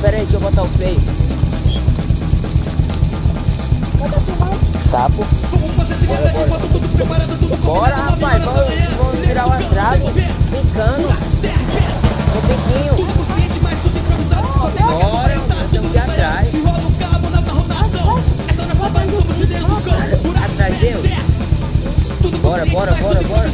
pera aí, deixa eu botar o play. Tá, pô. Bora, rapaz, vamos tirar o atraso. Brincando. Um piquinho. Bora, estamos aqui atrás. Atrás Deus. Bora, bora, bora, bora.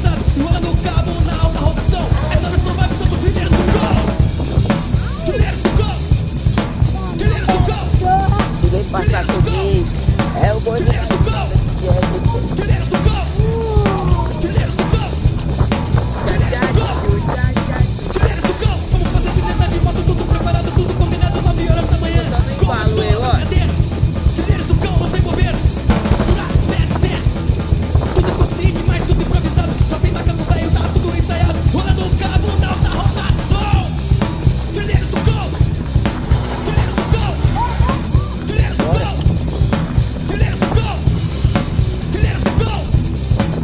Se vem passar comigo, é o gordinho.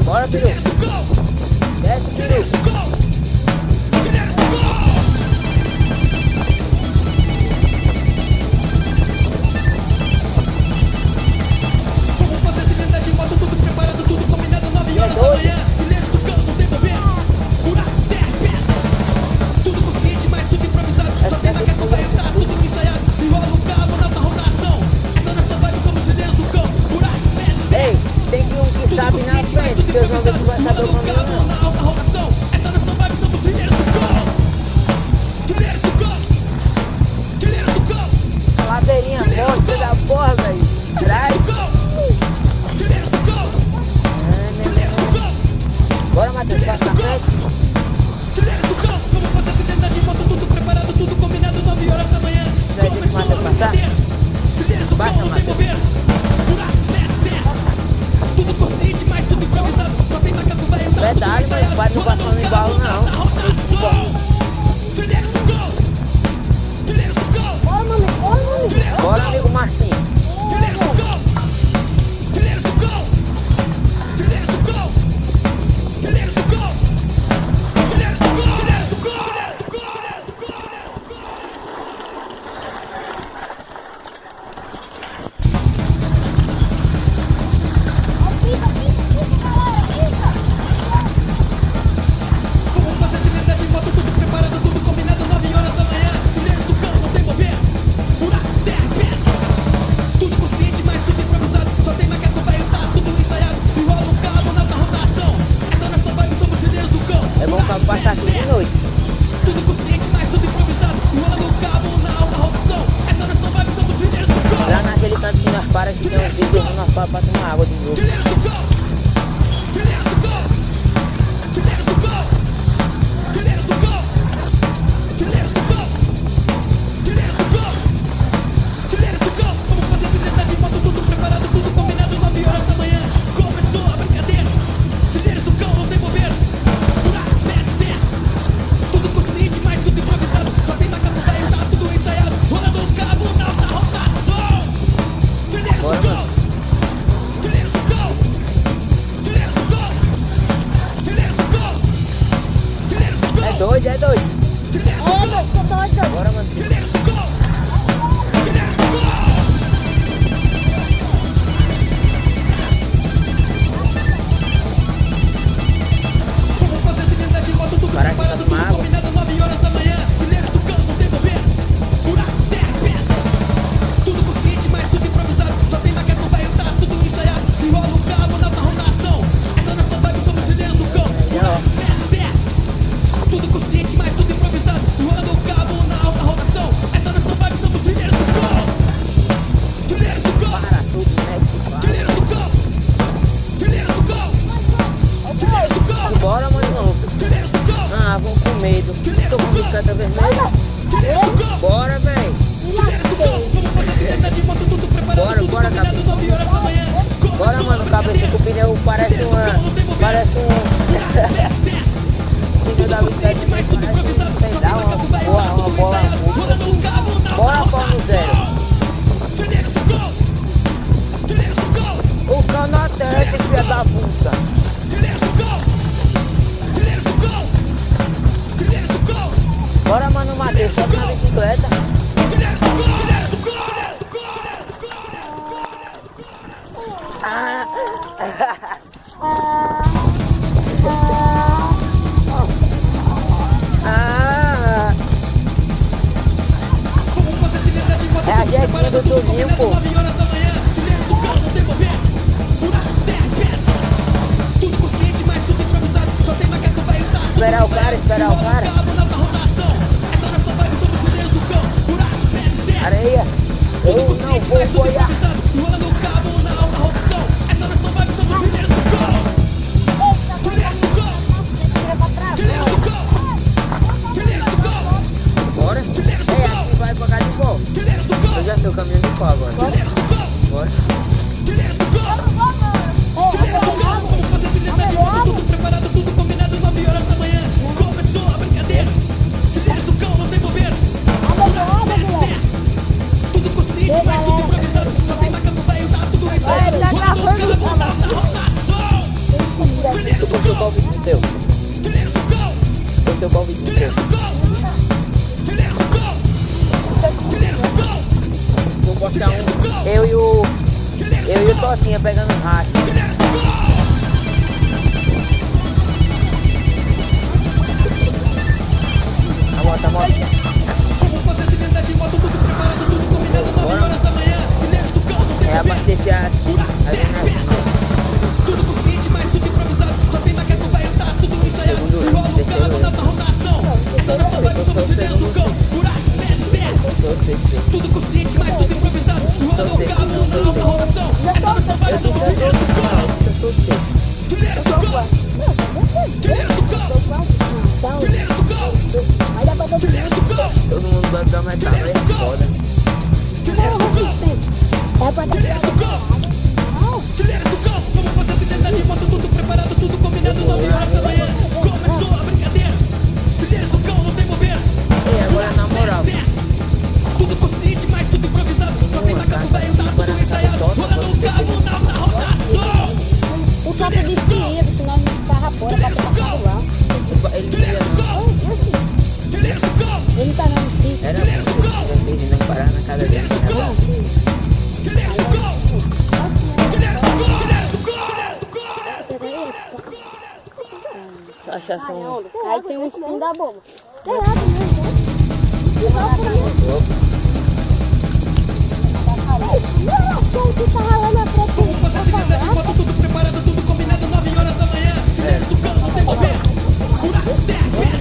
Bora, Piru. Desce, Piru. Sabe na frente, porque eu não vejo que vai saber o caminho não. Ladeirinha forte da porra, velho. Traz. Bora, Matheus, passa na frente. Vai ver que o Matheus passar? Passa, Matheus. Verdade, mas o pai não passou no embalo não. Bora, amigo Marcinho. Passar aqui de noite. Tudo consciente, mas tudo improvisado. Rola no cabo, na alta rotação. Essa nós não vai visão do trilheiro do gol. Lá naquele canto que nós para, que tem um vídeo, nós para pra tomar água de novo. Trilheiros do gol. Trilheiros do gol. Trilheiros do gol. Trilheiros do gol. Trilheiros do gol. Trilheiros do gol. Trilheiros do gol. Vamos fazer trilha de moto, tudo preparado, tudo combinado, 9 horas da manhã. Começou a brincadeira. Trilheiros do gol, não tem bobeira. É doido. É doido, tô doido. Bora, mano. Para aqui tá tomando água. 9 horas da manhã. Trilheiros do campo, tem bobeira. Buraco, terra, pedra. Tudo consciente, mas tudo improvisado. Só tem maquete, vai entrar, tudo ensaiado. Enrola o cabo na rotação. Essa nossa vibe, somos trilheiros do campo. Buraco, terra, pedra. Tudo consciente, mas tudo improvisado. Enrola o cabo na alta rotação. Essa nossa vibe, somos trilheiros do campo. Trilheiros do campo. Para tudo, né? Trilheiros do campo. Trilheiros do campo. Trilheiros do campo. Bora, mano. Ah, vamos com medo. Tô com bicicleta vermelha. Bora, velho. Bora, cabeça. Bora, mano, cabeça com o pneu parece um filho da bicicleta, mas parece dá uma bola. Bora, pau no zero. O canatete, filha da puta. Bora, mano, Matheus, sobe na bicicleta. Bruninho, pô. 9 horas da manhã, trilheiros do caos não tem mover. Buraco, terra e pedra. Tudo consciente, mas tudo improvisado. Só tem macaco, vai estar. Esperar o cara, esperar o cara. Cabo na rotação. Essa hora só vai sobre os trilheiros do cão. Buraco, terra e pedra. Areia. Eu Tudo não consciente, vou mas tudo apoiar. improvisado. Enrolando o cabo na alta rotação. Essa hora só vai sobre os trilheiros do cão. Trilheiros do cão. Trilheiros do cão. Trilheiros do cão. Bora. É, aqui vai pra cá de pó. Trilheiros do cão. Eu já sei o caminho de pó agora. Trilheiros do cão. Bora. Trilheiros do cão. Trilheiros do cão. Vamos fazer trilha de moto, tudo preparado, tudo combinado. 9 horas da manhã. Começou a brincadeira. Trilheiros do cão, não tem bobeira. Tudo consciente, mas tudo improvisado. Só tem macaco velho, tá tudo ensaiado. Rolando o cabo na rotação. Trilheiros do Eu tô cão. convidando teu. Trilheiros do cão. Eu tô convidando teu. Trilheiros do cão. Trilheiros do cão. Trilheiros do cão. Vou postar um. Eu e o Totinha pegando racha. Trilheiros do cão. A moto. Vamos fazer trilha de moto, tudo preparado, tudo combinado. 9 horas da manhã. Trilheiros do cão, não tem É bobeira. abastecer Buraco, as terra, pedra. Tudo consciente, mas tudo improvisado. Só tem macaco, vai tá tudo ensaiado. Enrola o cabo na rotação. Essa hora só vai sobre os trilheiros do cão. Buraco, terra. Tudo consciente, mas tudo improvisado. Enrola o cabo na alta rotação. Essa hora só vai sobre os trilheiros do cão. Trilheiros do cão. Trilheiros do cão. Trilheiros do cão. Trilheiros do cão. Todo mundo vai dar mais tarde, é foda. Trilheiros do cão. Trilheiros do cão. Trilheiros do cão. Vamos fazer trilha de moto, tudo preparado, tudo combinado. 9 horas da manhã. Começou a brincadeira. Trilheiros do cão, não tem bobeira. E agora na moral. Tudo consciente, mas tudo improvisado. Só tem macaco velho, tá tudo ensaiado. Rolando o cabo na alta rotação. O sapo disse que ia, senão a gente tava fora pra pegar celular. Ele Trilheiros do cão. E assim, Trilheiros do cão. ele tá dando frio. era vocês não parar na casa dele. Trilheiros do cão. Trilheiros do cão. Trilheiros do cão. Trilheiros do cão. Só achação. Aí tem um espinho da bomba. É nada mesmo, né? Não, tu tá ralando a frente. Vamos fazer trilha de moto, tudo preparado, tudo combinado. 9 horas da manhã. Trilheiros do cão, não tem bobeira. Buraco, terra, pedra.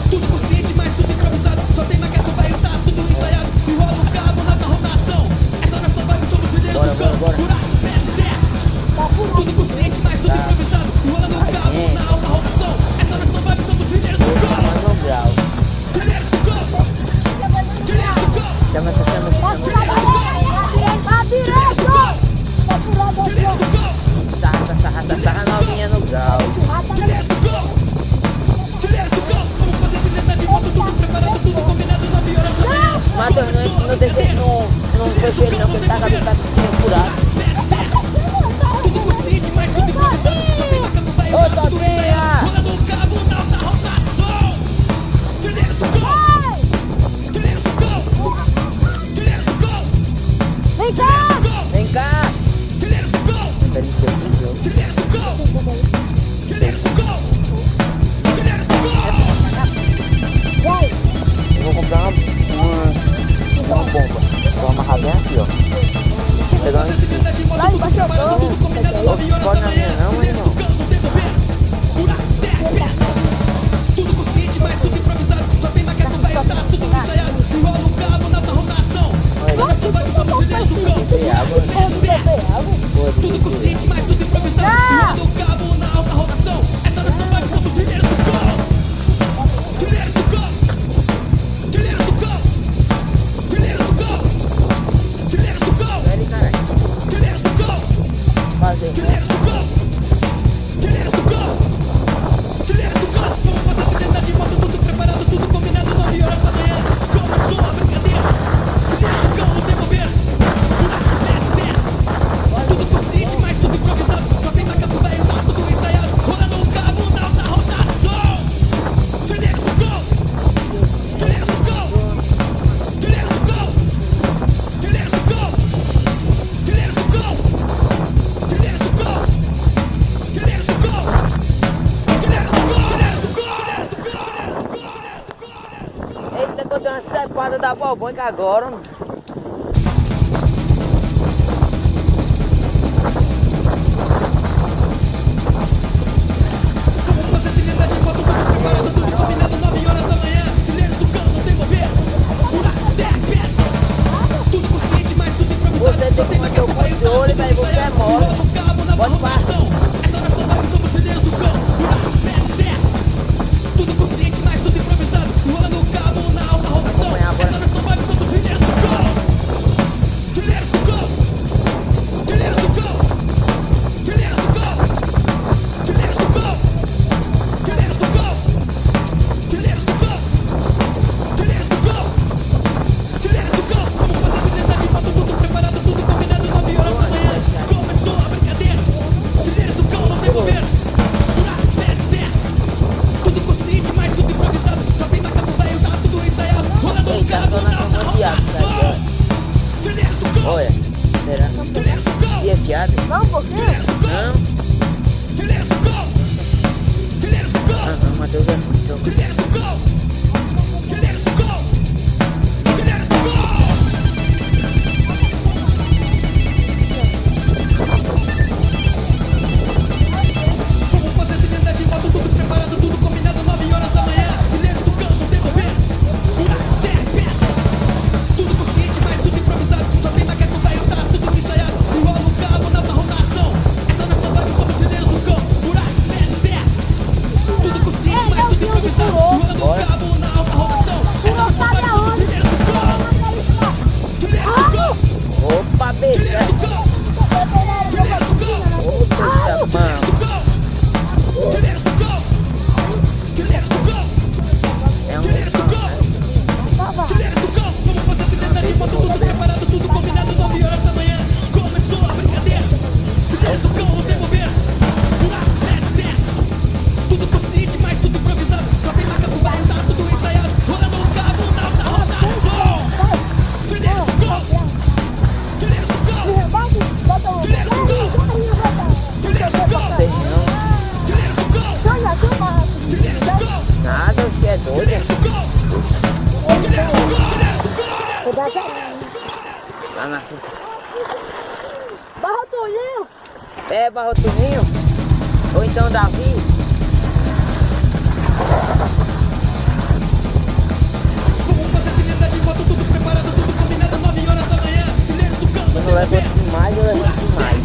Tudo consciente, mas tudo improvisado. Só tem macaco velho, tá tudo ensaiado. Enrola o cabo na rotação. Essa hora só vai sobre os trilheiros do cão. Bora. Buraco, terra. Tudo consciente, mas tudo improvisado. Enrolando o cabo na alta rotação. Essa hora só vai sobre os trilheiros do cão. Mais um grau. Trilheiros do cão. Trilheiros do cão. Chama. Trilheiros do cão. Trilheiros do cão. Sarra novinha no grau. Trilheiros do cão. Trilheiros do cão. Vamos fazer trilha de moto, tudo preparado, tudo combinado. 9 horas da manhã. Matheus, não deixei, não fechei ele não, porque ele tá com a cabeça furada. Tudo consciente, mas tudo improvisado. Só tem macaco velho, Ô, tá tudo Totinha! ensaiado. Rolando o cabo na alta rotação. Trilheiros do cão. Trilheiros do cão. Trilheiros do cão. Vem cá! Vem cá. Trilheiros do cão. Peraí, que eu fiz. Trilheiros do cão. Trilheiros do cão. Trilheiros do cão. Vai! Eu vou comprar uma bomba. Vou amarrar bem aqui, ó. Pegar Fazer trilha de moto, tudo preparado, tudo combinado. 9 horas Pode da na manhã. minha não, Trilheiros irmão. do cão, não tem bobeira. Buraco, terra, pedra. Tudo consciente, mas tudo improvisado. Só tem macaco velho, tá tudo ensaiado. Enrola o cabo na rotação. Essa hora só vai sobre os trilheiros do cão. Tem água. Tudo consciente, mas tudo improvisado. Enrolando o cabo na alta rotação. Essa hora só vai sobre os trilheiros do cão. Trilheiros do cão. Trilheiros do cão. Trilheiros do cão. Trilheiros do cão. Peraí, caralho. Trilheiros do cão. Fazer. Trilheiros do cão. Trilheiros do cão. Trilheiros do cão. Vamos fazer trilha de moto, tudo preparado, tudo combinado. 9 horas da manhã. Começou a brincadeira. Trilheiros do cão, não tem bobeira. Buraco, terra, terra. Tudo consciente, mas tudo improvisado. Só tem macaco velho, tá tudo ensaiado. Rolando o cabo na alta rotação. Trilheiros do cão. Trilheiros do cão. Trilheiros do cão. Trilheiros do cão. Trilheiros do cão. Trilheiros do cão. Trilheiros do cão. Trilheiros do cão. Eita, que eu dei uma cepada da bobonca agora, mano. lá na frente. Barra Tulinho. É, Barrotuninho. Ou então Davi. Vamos fazer trilha de moto, tudo preparado, tudo combinado, 9 horas da manhã. Trilheiros do campo, Quando leva demais, eu levo demais.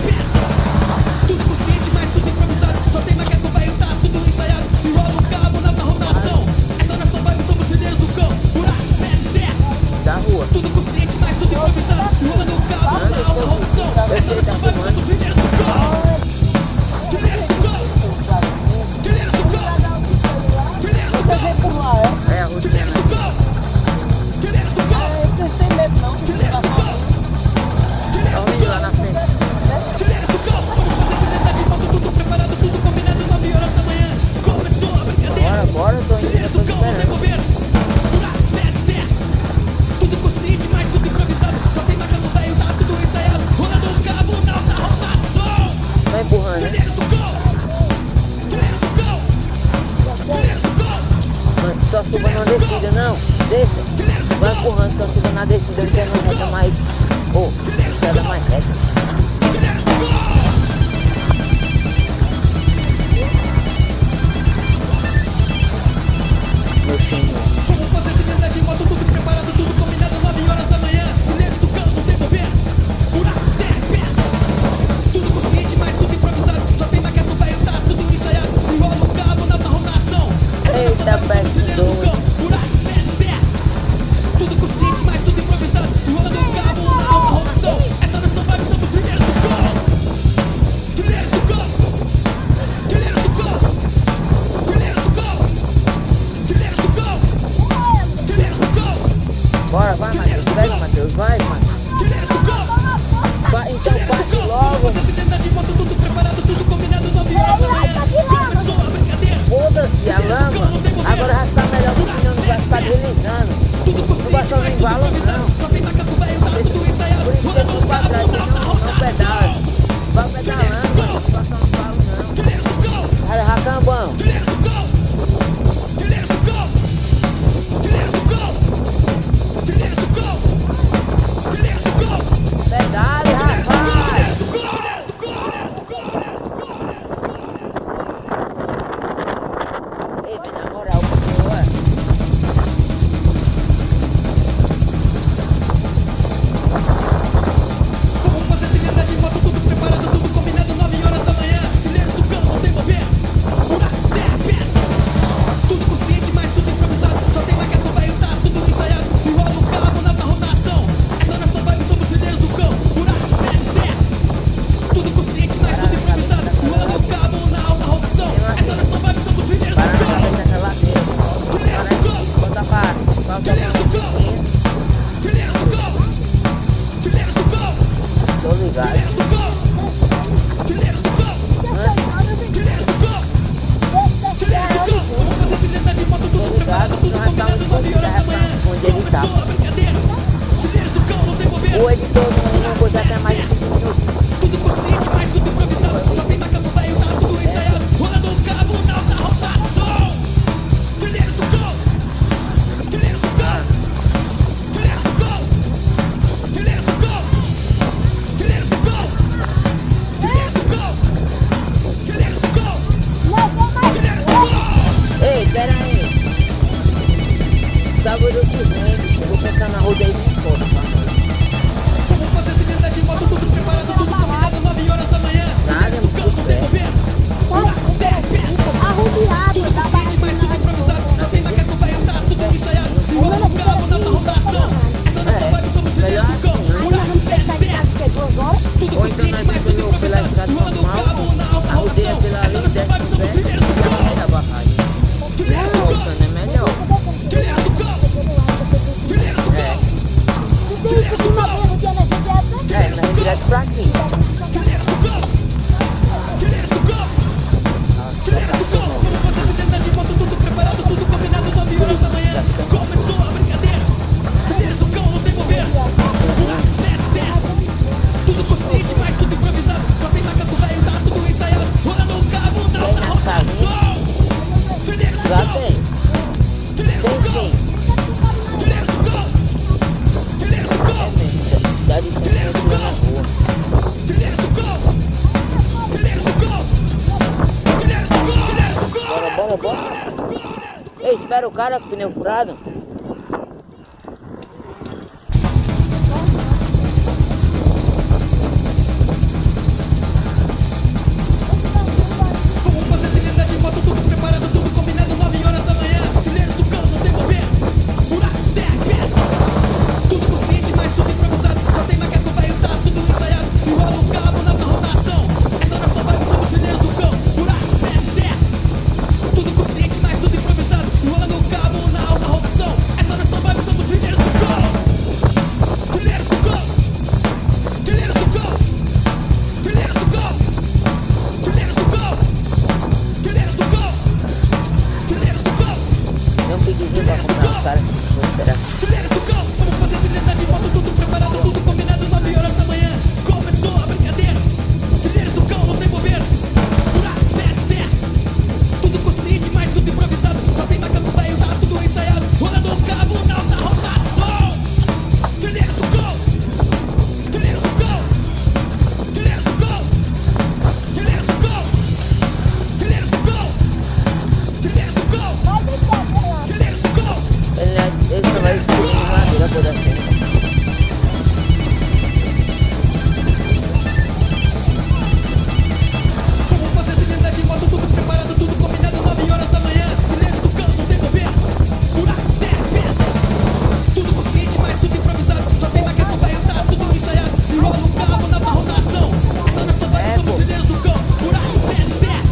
tudo consciente, mas tudo improvisado. Só tem maquete, vai tá tudo ensaiado. Enrola o cabo na rotação. Essa nossa vibe, somos trilheiros do campo. Buraco, pé, terra. Da rua. Tudo consciente, mas tudo improvisado. Enrolando o cabo na rotação. Essa nossa vibe, somos trilheiros do campo. Trilheiros do campo. Trilheiros do campo. Trilheiros do campo. É a rotina. Trilheiros do campo. Trilheiros do campo. Vocês têm medo não? Trilheiros do campo. Tá ouvindo lá na frente. Trilheiros do campo. Vamos fazer trilha de moto, tudo preparado, tudo combinado, 9 horas da manhã. Começou a brincadeira. Bora, eu tô indo, eu Trilheiros tô do campo, não tem esperando. bobeira. Buraco, pé, terra. Tudo consciente, mas tudo improvisado. Só tem macaco velho, tá tudo ensaiado. Rolando o cabo na rotação. Vai empurrando, né? Trilheiros do campo. Trilheiros do campo. Trilheiros do campo. Mano, só suba na descida, não. Deixa. Vai empurrando, só suba na descida. Ele quer uma reta mais... Ô, estrada mais reta. Trilheiros do campo. Meu chinho. Vamos fazer trilha de moto, tudo preparado, tudo combinado, 9 horas da manhã. Trilheiros do campo, não tem bobeira. Buraco, terra, pé. Tudo consciente, mas tudo improvisado. Só tem maquete, vai tá tudo ensaiado. Enrola o cabo na rotação. Eita, pé, Trilheiros do campo, buraco, pé, terra. Tudo consciente, mas tudo improvisado. Enrolando o cabo na rotação. Essa nossa vibe, somos trilheiros do campo. Trilheiros do campo. Trilheiros do campo. Trilheiros do campo. Trilheiros do campo. Trilheiros do campo. Bora, vai, Matheus. Pega, Matheus. Vai, Matheus. Trilheiros do campo. Vai, então parte logo. Fazer trilha de moto, tudo preparado, tudo combinado, 9 horas da manhã. Começou a brincadeira. Foda-se a lama. Agora já está melhor que o pneu não vai ficar deslizando. Tudo Não vai consciente, só mas nem tudo embalo, improvisado. não. Só tem macaco velho, tá tudo ensaiado. Por isso que eu Rolando vou o pra cabo trás, na não pedala. rotação. Vai pedalando, mano. Não vai só nem embalo, não. Trilheiros do campo. Vai levar cambão. Trilheiros do campo. Trilheiros do campo. Trilheiros do campo. Trilheiros do campo. Trilheiros do campo. Pedale, rapaz. Ei, vem na moral, porque ué. Vamos fazer trilha de moto, tudo preparado, tudo combinado, 9 horas da manhã. Trilheiros do campo, não tem bobeira. Buraco, terra, pé. Tudo consciente, mas tudo improvisado. Só tem maquete, vai tá tudo ensaiado. Enrola o cabo na rotação. Essa nossa vibe, somos trilheiros do campo. Buraco, pé, terra. Tudo consciente, mas tudo improvisado. Enrola o cabo na rotação. Essa nossa vibe, somos trilheiros Para do na campo. cabeça daquela ladeira. Trilheiros do campo. Bota para. Bota Trilheiros do campo. Trilheiros do campo. Trilheiros do campo. Tô ligado. Trilheiros do campo. Trilheiros do campo. Trilheiros do campo. Trilheiros do campo. Vamos fazer trilha de moto, tudo preparado, tudo combinado, 9 horas da manhã. Começou a brincadeira. Trilheiros do campo, não tem bobeira. O editor não pôs até mais de 5 minutos. Tudo consciente, mas tudo improvisado. Só tem macaco velho, tá tudo ensaiado. Rolando o cabo na rotação. Trilheiros do campo. Trilheiros do campo. Trilheiros do campo. Trilheiros do campo. Trilheiros do campo. Trilheiros do campo. Trilheiros do campo. Trilheiros do campo. Ei, pera aí. Sábado que vem, eu vou pensar na roda aí de fora, tá? Vamos fazer trilha de moto, tudo preparado, tudo combinado, 9 horas da manhã. Nada, Trilheiros do campo, não tem bobeira. Buraco, terra, pé. Arrodeado Tudo da consciente, mas tudo improvisado. Só tem macaco vai tá tudo ensaiado. Enrola o cabo na rotação. Essa nossa vibe, somos trilheiros do campo. Buraco, terra, pé. Tudo Ou então consciente, nós mas tudo vamos pela improvisado. estrada Enrola o normal, cabo na a rodeia rotação. pela Essa ali, nossa desce vibe, o somos pé, trilheiros do e campo. a barragem. Trilheiros do campo. Voltando é melhor. Trilheiros do campo. Trilheiros do campo. cara com o pneu furado? Vamos fazer trilha de moto, tudo preparado, tudo combinado, 9 horas da manhã. Trilheiros do cão, não tem mover. Buraco, terra, pedra. Tudo consciente, mas tudo improvisado. Só tem maquete, velho, tá tudo ensaiado. Enrola o cabo na rotação. Essa nossa vibe, somos trilheiros do cão. Buraco, terra, terra. Tudo consciente, mas tudo improvisado. Enrolando o cabo na alta rotação. Essa nossa vibe, somos trilheiros do cão. Trilheiros do cão. Trilheiros do cão. Trilheiros do cão. Trilheiros do cão. Trilheiros do cão. Trilheiros do cão. Tem um pedizinho pra comprar os caras. Vou esperar. Trilheiros do cão. Vamos fazer trilha de moto, tudo preparado, tudo combinado, 9 horas da manhã. Começou a brincadeira. Trilheiros do cão, não tem bobeira. Buraco, terra, terra. Tudo consciente, mas tudo improvisado. Só tem macaco velho, tá tudo ensaiado. Rolando o cabo na alta rotação. Trilheiros do cão. Trilheiros do cão. Trilheiros do cão. Trilheiros do cão. Trilheiros do cão. Trilheiros do cão. Trilheiros do cão. Ele só vai explodir de madeira toda a cena. Vamos fazer trilha de moto, tudo preparado, tudo combinado, 9 horas da manhã. Trilheiros do cão, não tem bobeira. Buraco, terra, pedra. Tudo consciente, mas tudo improvisado. Só tem maquete, velho, tá tudo ensaiado. Enrola o cabo na rotação. Essa nossa vibe, somos trilheiros do cão. Buraco, terra, terra.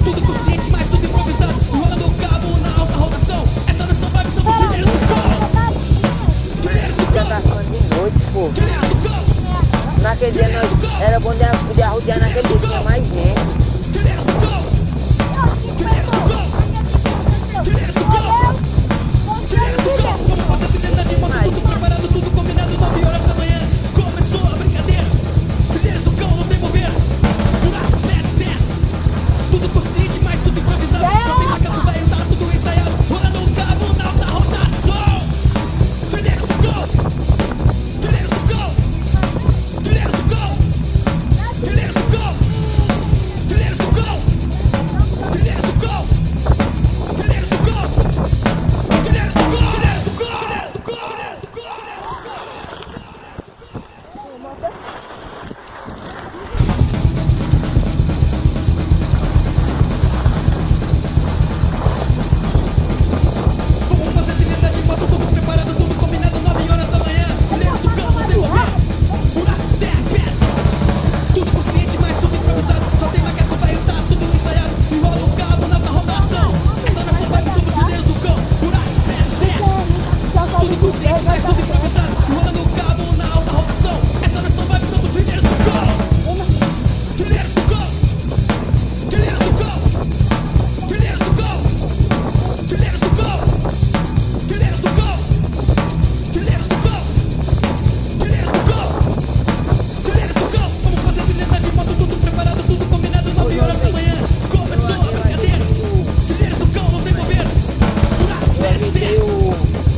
Tudo consciente, mas tudo improvisado. Enrolando o cabo na alta rotação. Essa nossa vibe, somos trilheiros do cão. Trilheiros do Já cão. tá ficando de noite, pô. Trilheiros do cão. Naquele dia nós era bom de arrodear naquele dia, tinha mais gente. Trilheiros do cão. Trilheiros do cão. Trilheiros do cão. Trilheiros do cão. Vamos fazer trilha de moto, tudo preparado, tudo combinado, 9 horas da manhã. Começou a brincadeira. Trilheiros do cão, não tem bobeira. Buraco, terra, terra. Tudo consciente, mas tudo improvisado. Só tem macaco velho, tá tudo ensaiado. Rolando o cabo na alta rotação. Trilheiros do cão. Trilheiros do cão. Trilheiros do cão. Trilheiros do cão. Trilheiros do cão. Trilheiros do cão. Trilheiros do cão. Trilheiros do cão. Trilheiros do cão. Trilheiros do cão. Trilheiros do cão. Vamos fazer trilha de moto, tudo preparado, tudo combinado, 9 horas da manhã. Trilheiros do cão, não tem bobeira. Buraco, terra, pedra. Tudo consciente, mas tudo improvisado. Só tem macaco velho, tá tudo ensaiado. Enrola o cabo na rotação. Essa nossa vibe, somos trilheiros do cão. Buraco, terra, terra. Tudo consciente, mas tudo improvisado. Enrolando o cabo na alta rotação. Essa nossa vibe, somos trilheiros do cão. Trilheiros do cão. Trilheiros do cão. Trilheiros do cão. Trilheiros do cão. Trilheiros do cão. Trilheiros do cão. Trilheiros do cão. Trilheiros do cão. Vamos fazer trilha de moto, tudo preparado, tudo combinado, 9 horas da manhã. Começou a brincadeira. Trilheiros do cão, não tem bobeira. Buraco, Eu terra, avisei terra. o...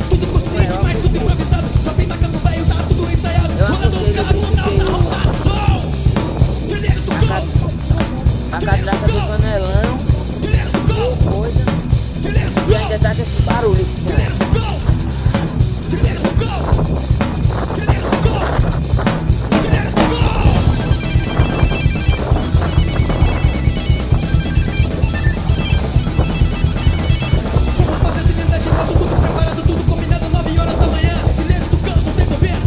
Tudo consciente, mas tudo improvisado. Só tem macaco velho, tá tudo ensaiado. Rolando o cabo na alta rotação. Trilheiros do cão. A catraca do panelão, Trilheiros do cão. coisa. Trilheiros do E cão. ainda tá com esse barulho. Trilheiros do cão. Trilheiros do cão. Trilheiros do cão. Trilheiros do cão. Vamos fazer trilha de moto, tudo preparado, tudo combinado, 9 horas da manhã. Trilheiros do cão, não tem bobeira.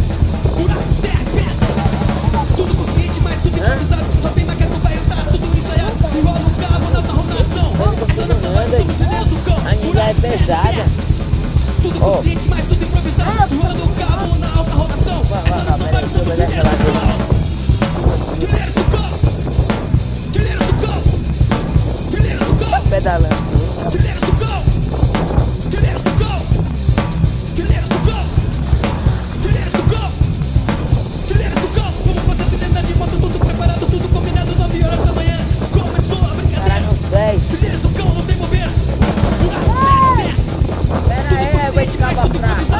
Buraco, terra, pedra. Tudo consciente, mas tudo improvisado. Só tem macaco velho, tá tudo ensaiado. Enrola o cabo na alta rotação. Essa nossa vibe, somos trilheiros do cão. A ninja é pesada. Tudo consciente, mas tudo improvisado. Enrolando o cabo na alta rotação. Essa nossa vibe, somos trilheiros do cão. Trilheiros do cão. Trilheiros do cão. Trilheiros do cão. Pedalando. Trilheiros do cão. Trilheiros do cão. Trilheiros do cão. Trilheiros do cão. Trilheiros do cão. Vamos fazer trilha de moto, tudo preparado, tudo combinado, 9 horas da manhã. Começou a brincadeira. Caralho, uns 10. Trilheiros do cão, não tem bobeira. Buraco, terra, terra. Pera aí, eu vou te acabar fraco.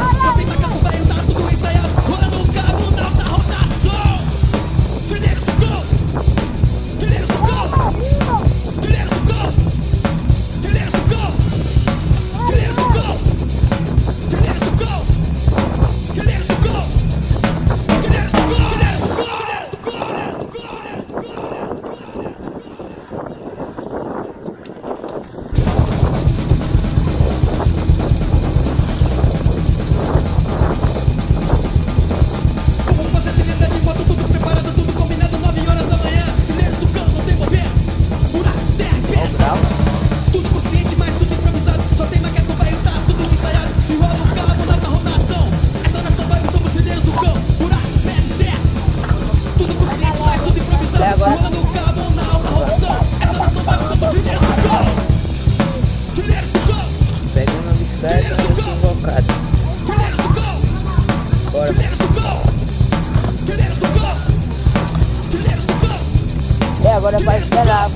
Agora é pra esperar.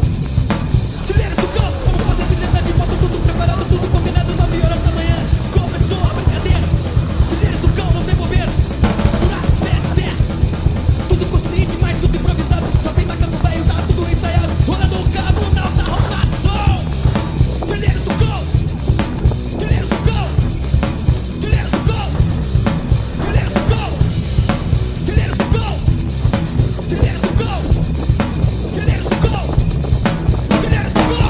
Trilheiros do cão, vamos fazer trilhada de moto, tudo preparado, tudo combinado, 9 horas da manhã. Começou a brincadeira. Trilheiros do cão, não tem bobeira. Pura, pé, tudo consciente, mas tudo improvisado. Só tem macaco velho, tá tudo ensaiado. Rolando o cabo na alta rotação. Trilheiros do cão, trilheiros do cão, trilheiros do cão, trilheiros do cão, trilheiros do cão, trilheiros do cão, trilheiros do cão, trilheiros do cão.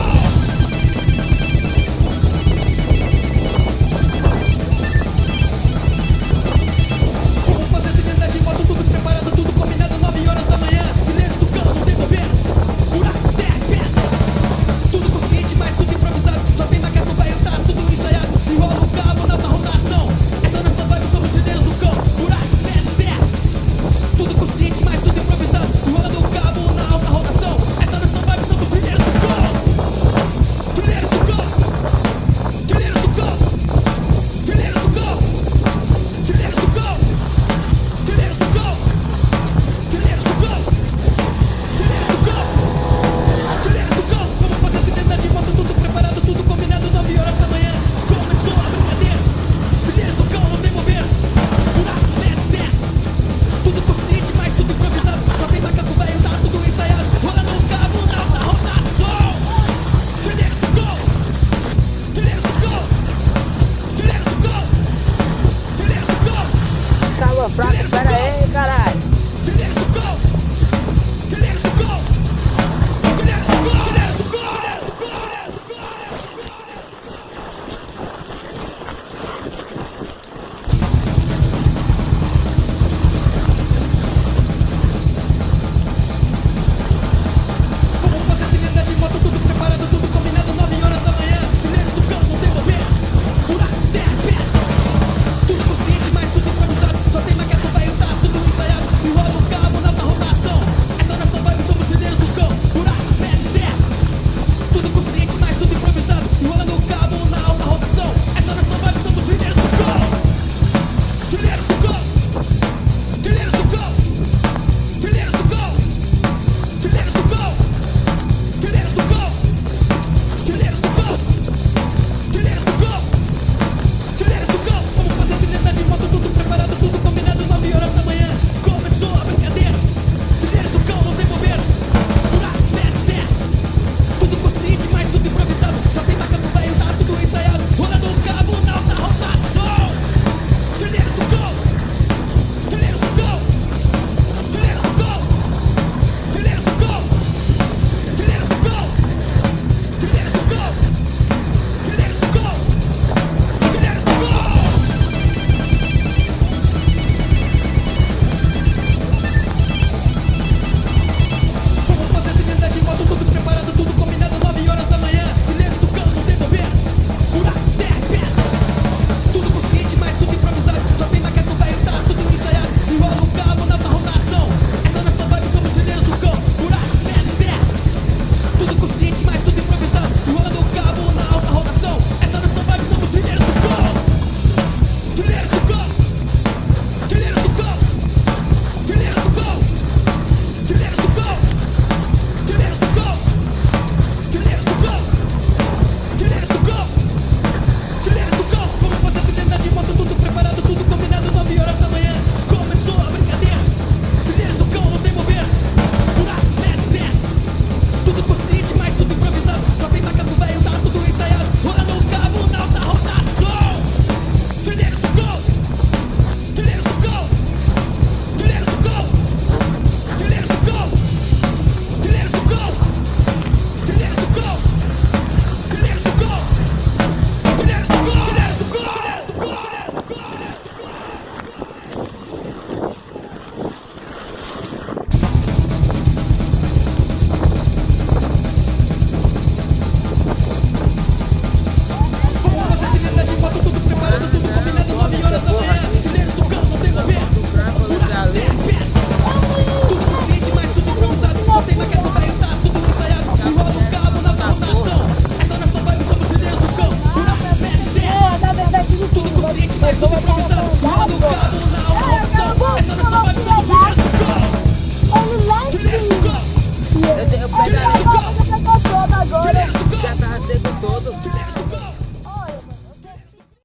Vamos fazer trilhada de moto, tudo preparado, tudo combinado, 9 horas da manhã. Trilheiros do cão, não tem bobeira. Buraco, terra, pedra. Tudo consciente, mas tudo improvisado. Só tem macaco velho, tá tudo ensaiado. Enrola o cabo na alta rotação. Essa nossa vibe, somos trilheiros do cão. Buraco, terra. Tudo consciente, mas tudo improvisado. Enrolando o cabo na alta rotação. Essa nossa vibe, somos trilheiros do cão. Trilheiros do cão. Trilheiros do cão. Trilheiros do cão. Trilheiros do cão. Trilheiros do cão. Trilheiros do cão. Trilheiros do cão. Trilheiros do cão. Vamos fazer trilhada de moto, tudo preparado, tudo combinado, 9 horas da manhã. Começou a brincadeira. Trilheiros do cão, não tem bobeira. Buraco, terra. Tudo consciente, mas tudo improvisado. Só tem macaco velho, tá tudo ensaiado. Rolando o cabo na alta rotação. Trilheiros do cão. Trilheiros do cão. Trilheiros do cão. Trilheiros do cão. Tava fraco, pera aí, caralho. Trilheiros do cão. Trilheiros do cão. Trilheiros do cão. Trilheiros do cão. Vamos fazer trilhada de moto, tudo preparado, tudo combinado, 9 horas da manhã. Trilheiros do cão, não tem bobeira. Buraco, terra, pedra. Tudo consciente, mas tudo improvisado. Só tem macaco velho, tá tudo ensaiado. Enrola o cabo na alta rotação. Essa nossa vibe, somos trilheiros do cão. Buraco, terra. Tudo consciente, mas tudo improvisado. Enrolando o cabo na alta rotação. Essa nossa vibe, somos trilheiros do cão. Trilheiros do cão. Trilheiros do cão. Trilheiros do cão. Trilheiros do cão. Trilheiros do cão. Trilheiros do cão. Trilheiros do cão. Trilheiros do cão. Vamos fazer trilhada de moto, tudo preparado, tudo combinado, 9 horas da manhã. Começou a brincadeira. Trilheiros do cão, não tem bobeira. Buraco, terra. Tudo consciente, mas tudo improvisado. Só tem macaco velho, tá tudo ensaiado. Rolando o cabo na alta rotação. Trilheiros do cão. Trilheiros do cão. Trilheiros do cão. Trilheiros do cão. Trilheiros do cão. Trilheiros do cão. Trilheiros do cão. Trilheiros do cão. Vamos fazer trilhada de moto, tudo preparado, tudo combinado, 9 horas da manhã. Trilheiros do cão, não tem bobeira. Buraco, terra, pedra. Tudo consciente, mas tudo improvisado. Só tem macaco velho, tá tudo ensaiado. Enrola o cabo na alta rotação. Essa nossa vibe, somos trilheiros do cão. Buraco, terra. Tudo consciente, mas tudo improvisado. Enrolando o cabo na alta rotação. Essa nossa vibe, somos trilheiros do cão. Trilheiros do cão. Trilheiros do cão. Trilheiros do cão. Trilheiros do cão. Trilheiros do cão. Trilheiros do cão. Trilheiros do cão. Trilheiros do cão. Vamos fazer trilhada de moto, tudo preparado, tudo combinado, 9 horas da manhã. Começou a brincadeira. Trilheiros do cão, não tem bobeira. Buraco, terra. Tudo consciente, mas tudo improvisado. Só tem macaco velho, tá tudo ensaiado. Rolando o cabo na alta rotação. Trilheiros do cão. Trilheiros do cão. Trilheiros do cão. Trilheiros do cão. Trilheiros do cão. Trilheiros do cão. Trilheiros do cão. Trilheiros do cão. Trilheiros do cão. Trilheiros do cão. Vamos fazer trilhada de moto, tudo preparado, tudo combinado, 9 horas da manhã. Trilheiros do cão, não tem bobeira. Buraco, terra, pedra. Tudo consciente, mas tudo improvisado. Só tem macaco velho, tá tudo ensaiado. Enrola o cabo na alta rotação. Essa nossa vibe, somos trilheiros do cão. Buraco, terra. Na verdade, Tudo consciente, mas tudo improvisado.